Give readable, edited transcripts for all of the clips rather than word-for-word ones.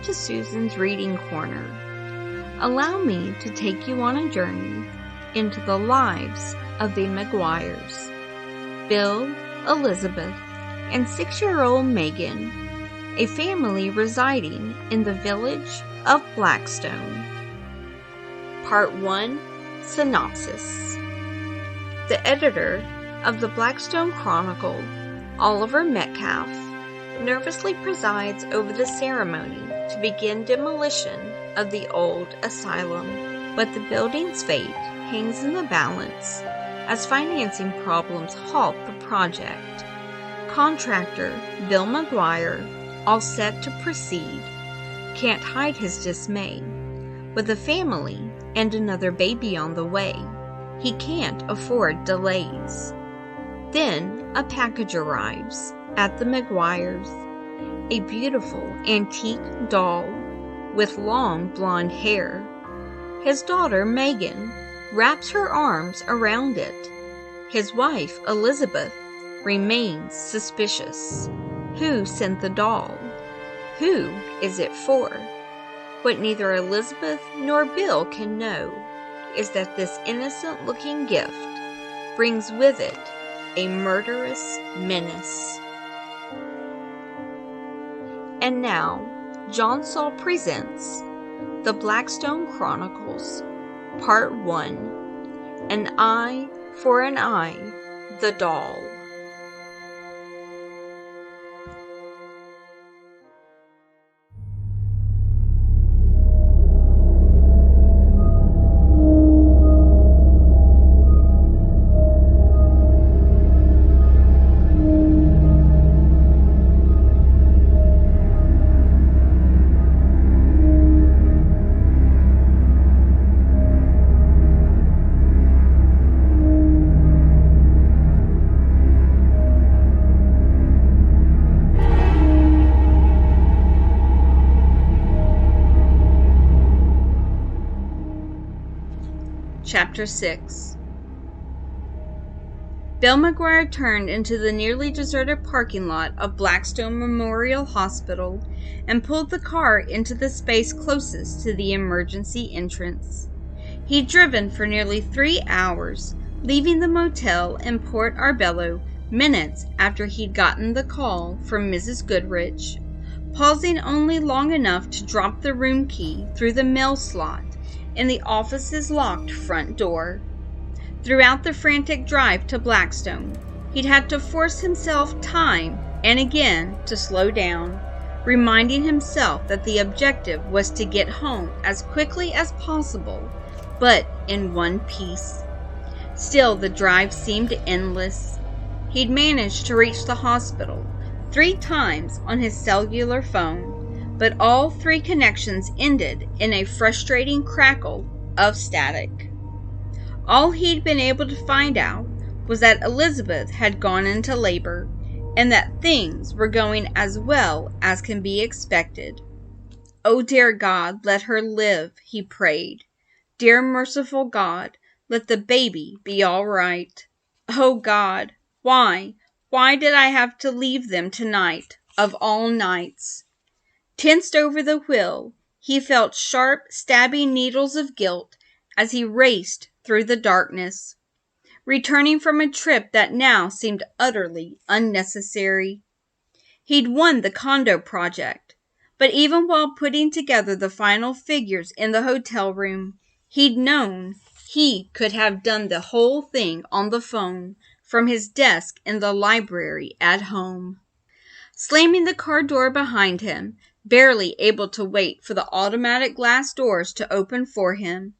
to Susan's Reading Corner. Allow me to take you on a journey into the lives of the Maguires, Bill, Elizabeth, and 6-year-old Megan, a family residing in the village of Blackstone. Part 1, Synopsis. The editor of the Blackstone Chronicle, Oliver Metcalf, nervously presides over the ceremony to begin demolition of the old asylum, but the building's fate hangs in the balance as financing problems halt the project. Contractor Bill Maguire, all set to proceed, can't hide his dismay. With a family and another baby on the way, he can't afford delays. Then a package arrives at the Maguires, a beautiful antique doll with long blonde hair. His daughter Megan wraps her arms around it. His wife Elizabeth remains suspicious. Who sent the doll? Who is it for? What neither Elizabeth nor Bill can know is that this innocent-looking gift brings with it a murderous menace. And now, John Saul presents the Blackstone Chronicles, Part 1, An Eye for an Eye, the Doll. Chapter 6. Bill Maguire turned into the nearly deserted parking lot of Blackstone Memorial Hospital and pulled the car into the space closest to the emergency entrance. He'd driven for nearly 3 hours, leaving the motel in Port Arbello minutes after he'd gotten the call from Mrs. Goodrich, pausing only long enough to drop the room key through the mail slot in the office's locked front door. Throughout the frantic drive to Blackstone, he'd had to force himself time and again to slow down, reminding himself that the objective was to get home as quickly as possible, but in one piece. Still, the drive seemed endless. He'd managed to reach the hospital 3 times on his cellular phone, but all 3 connections ended in a frustrating crackle of static. All he'd been able to find out was that Elizabeth had gone into labor, and that things were going as well as can be expected. "Oh, dear God, let her live," he prayed. "Dear merciful God, let the baby be all right. Oh, God, why did I have to leave them tonight, of all nights?" Tensed over the wheel, he felt sharp, stabbing needles of guilt as he raced through the darkness, returning from a trip that now seemed utterly unnecessary. He'd won the condo project, but even while putting together the final figures in the hotel room, he'd known he could have done the whole thing on the phone from his desk in the library at home. Slamming the car door behind him, barely able to wait for the automatic glass doors to open for him,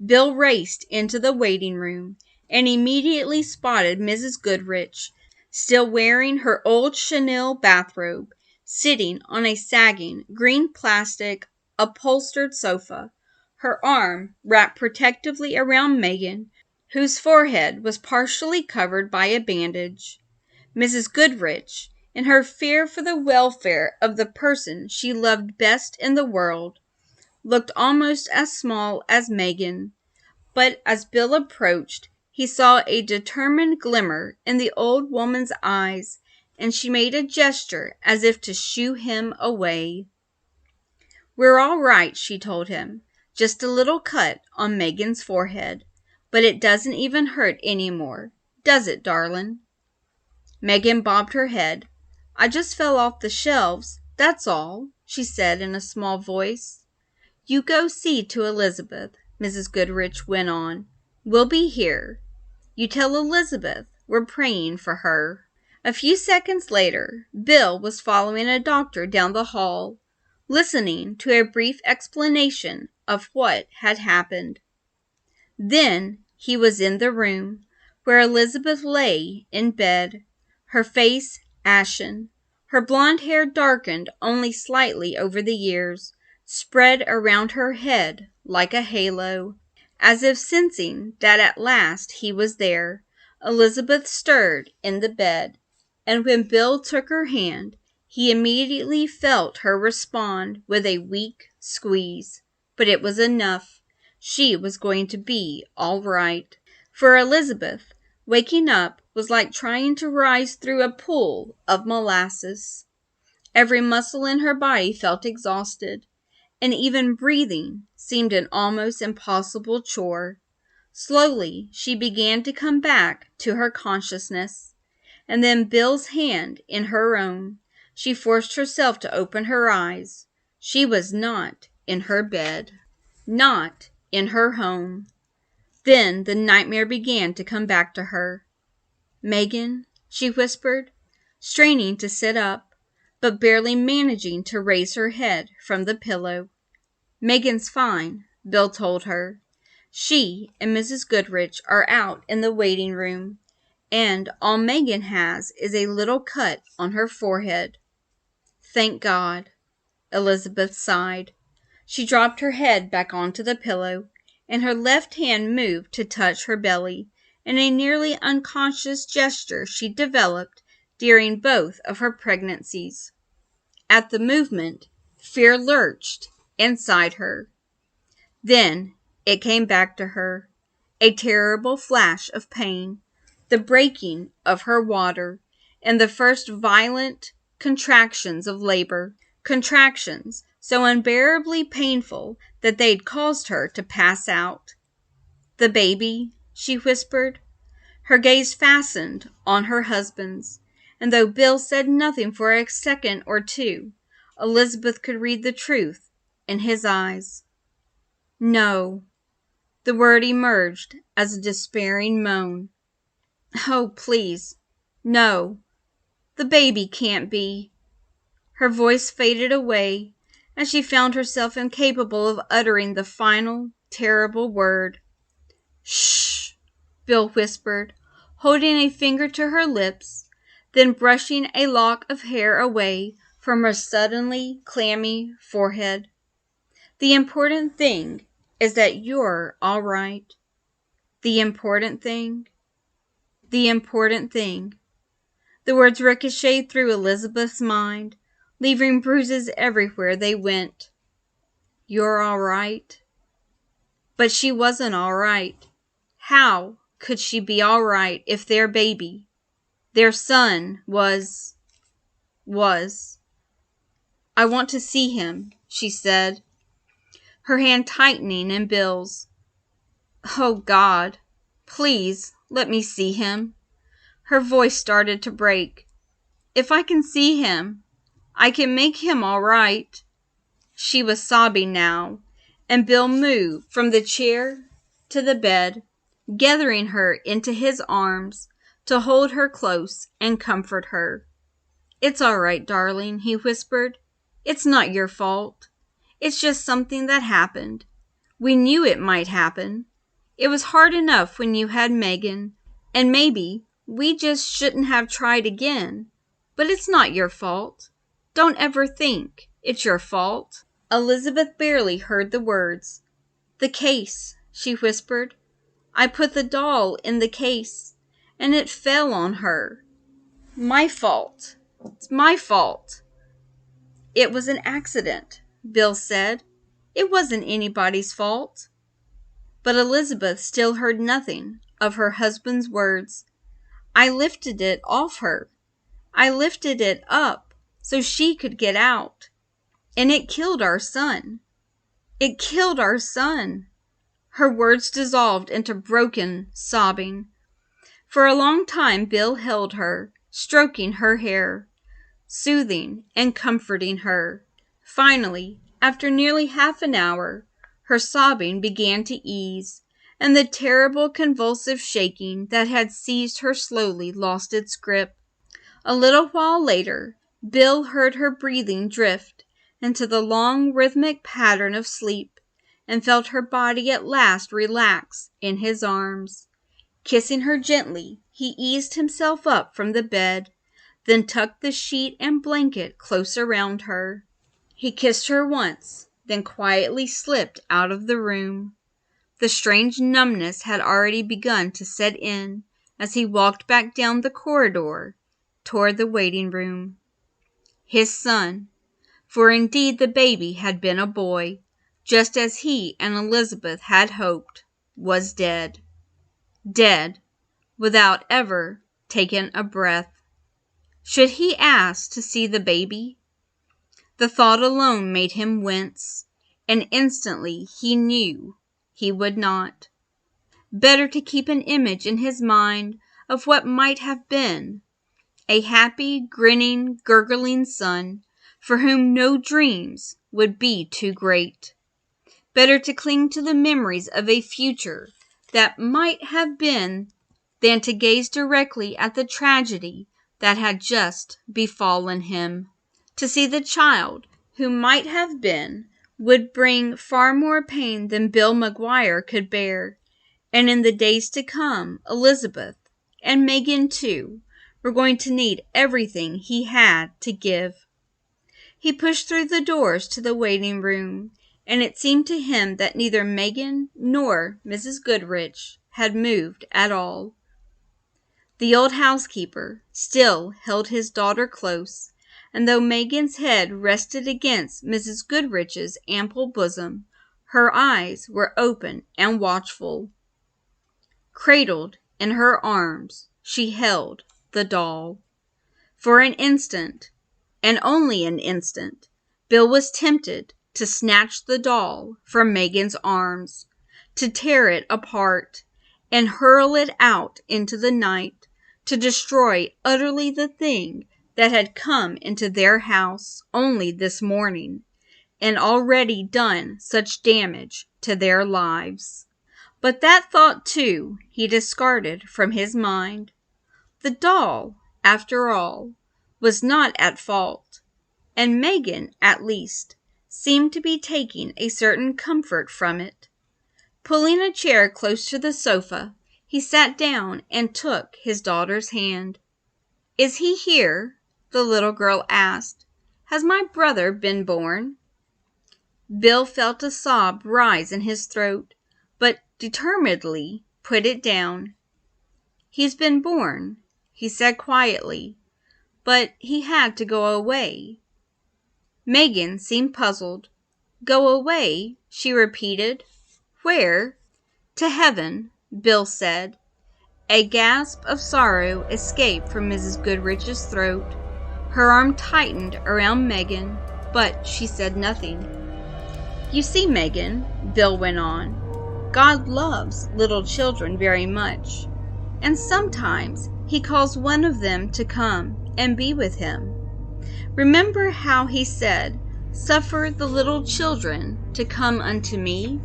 Bill raced into the waiting room and immediately spotted Mrs. Goodrich, still wearing her old chenille bathrobe, sitting on a sagging green plastic upholstered sofa, her arm wrapped protectively around Megan, whose forehead was partially covered by a bandage. Mrs. Goodrich, in her fear for the welfare of the person she loved best in the world, looked almost as small as Megan, but as Bill approached, he saw a determined glimmer in the old woman's eyes, and she made a gesture as if to shoo him away. "We're all right," she told him. "Just a little cut on Megan's forehead. But it doesn't even hurt anymore. Does it, darling?" Megan bobbed her head. "I just fell off the shelves, that's all," she said in a small voice. "You go see to Elizabeth," Mrs. Goodrich went on. "We'll be here. You tell Elizabeth we're praying for her." A few seconds later, Bill was following a doctor down the hall, listening to a brief explanation of what had happened. Then he was in the room where Elizabeth lay in bed, her face ashen, her blonde hair darkened only slightly over the years, spread around her head like a halo. As if sensing that at last he was there, Elizabeth stirred in the bed, and when Bill took her hand, he immediately felt her respond with a weak squeeze. But it was enough. She was going to be all right. For Elizabeth, waking up was like trying to rise through a pool of molasses. Every muscle in her body felt exhausted, and even breathing seemed an almost impossible chore. Slowly, she began to come back to her consciousness, and then Bill's hand in her own, she forced herself to open her eyes. She was not in her bed, not in her home. Then the nightmare began to come back to her. "Megan," she whispered, straining to sit up, but barely managing to raise her head from the pillow. "Megan's fine," Bill told her. "She and Mrs. Goodrich are out in the waiting room, and all Megan has is a little cut on her forehead." "Thank God," Elizabeth sighed. She dropped her head back onto the pillow, and her left hand moved to touch her belly in a nearly unconscious gesture she developed during both of her pregnancies. At the movement, fear lurched inside her. Then it came back to her, a terrible flash of pain, the breaking of her water, and the first violent contractions of labor, contractions so unbearably painful that they'd caused her to pass out. "The baby?" she whispered. Her gaze fastened on her husband's, and though Bill said nothing for a second or two, Elizabeth could read the truth in his eyes. "No." The word emerged as a despairing moan. "Oh, please, no. The baby can't be." Her voice faded away, and she found herself incapable of uttering the final, terrible word. "Shh," Bill whispered, holding a finger to her lips, then brushing a lock of hair away from her suddenly clammy forehead. "The important thing is that you're all right. The important thing. The important thing." The words ricocheted through Elizabeth's mind, leaving bruises everywhere they went. "You're all right." But she wasn't all right. How could she be all right if their baby, their son, was... "I want to see him," she said, her hand tightening in Bill's. "Oh, God, please let me see him." Her voice started to break. "If I can see him, I can make him all right." She was sobbing now, and Bill moved from the chair to the bed, gathering her into his arms to hold her close and comfort her. "It's all right, darling," he whispered. "It's not your fault. It's just something that happened. We knew it might happen. It was hard enough when you had Megan, and maybe we just shouldn't have tried again. But it's not your fault. Don't ever think it's your fault." Elizabeth barely heard the words. "The case," she whispered. "I put the doll in the case, and it fell on her. My fault. It's my fault." "It was an accident," Bill said. "It wasn't anybody's fault." But Elizabeth still heard nothing of her husband's words. "I lifted it off her. I lifted it up so she could get out." And it killed our son. It killed our son." Her words dissolved into broken sobbing. For a long time Bill held her, stroking her hair, soothing and comforting her. Finally, after nearly half an hour, her sobbing began to ease, and the terrible convulsive shaking that had seized her slowly lost its grip. A little while later, Bill heard her breathing drift into the long rhythmic pattern of sleep, and felt her body at last relax in his arms. Kissing her gently, he eased himself up from the bed, then tucked the sheet and blanket close around her. He kissed her once, then quietly slipped out of the room. The strange numbness had already begun to set in as he walked back down the corridor toward the waiting room. His son, for indeed the baby had been a boy, just as he and Elizabeth had hoped, was dead. Dead, without ever taking a breath. Should he ask to see the baby? The thought alone made him wince, and instantly he knew he would not. Better to keep an image in his mind of what might have been, a happy, grinning, gurgling son for whom no dreams would be too great. Better to cling to the memories of a future that might have been than to gaze directly at the tragedy that had just befallen him. To see the child who might have been would bring far more pain than Bill McGuire could bear, and in the days to come, Elizabeth, and Megan too, were going to need everything he had to give. He pushed through the doors to the waiting room, and it seemed to him that neither Megan nor Mrs. Goodrich had moved at all. The old housekeeper still held his daughter close, and though Megan's head rested against Mrs. Goodrich's ample bosom, her eyes were open and watchful. Cradled in her arms, she held the doll. For an instant, and only an instant, Bill was tempted to snatch the doll from Megan's arms, to tear it apart, and hurl it out into the night, to destroy utterly the thing that had come into their house only this morning, and already done such damage to their lives. But that thought, too, he discarded from his mind. The doll, after all, was not at fault, and Megan, at least, seemed to be taking a certain comfort from it. Pulling a chair close to the sofa, he sat down and took his daughter's hand. "Is he here?" the little girl asked. "Has my brother been born?" Bill felt a sob rise in his throat, but determinedly put it down. "He's been born," he said quietly, "but he had to go away." Megan seemed puzzled. "Go away?" she repeated. "Where?" "To heaven," Bill said. A gasp of sorrow escaped from Mrs. Goodrich's throat. Her arm tightened around Megan, but she said nothing. "You see, Megan," Bill went on, "God loves little children very much, and sometimes He calls one of them to come and be with Him. Remember how He said, 'Suffer the little children to come unto me'?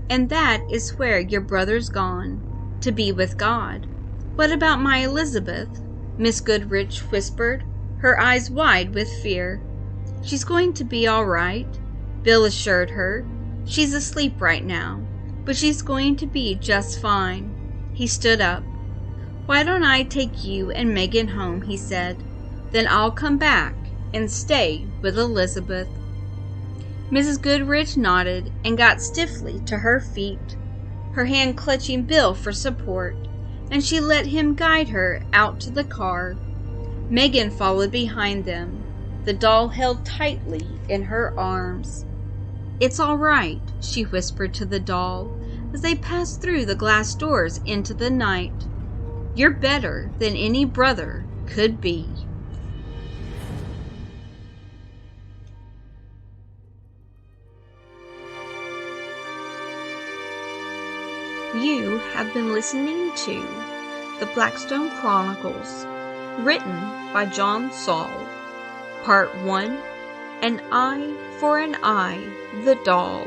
And that is where your brother's gone, to be with God." "What about my Elizabeth?" Miss Goodrich whispered, her eyes wide with fear. "She's going to be all right," Bill assured her. "She's asleep right now, but she's going to be just fine." He stood up. "Why don't I take you and Megan home?" he said. "Then I'll come back and stay with Elizabeth." Mrs. Goodrich nodded and got stiffly to her feet, her hand clutching Bill for support, and she let him guide her out to the car. Megan followed behind them, the doll held tightly in her arms. "It's all right," she whispered to the doll as they passed through the glass doors into the night. "You're better than any brother could be." You have been listening to the Blackstone Chronicles, written by John Saul, Part 1, An Eye for an Eye, the Doll.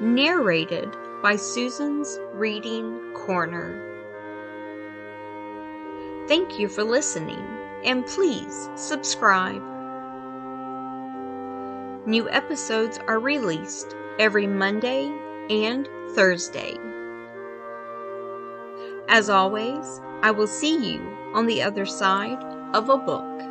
Narrated by Susan's Reading Corner. Thank you for listening, and please subscribe. New episodes are released every Monday and Thursday. As always, I will see you on the other side of a book.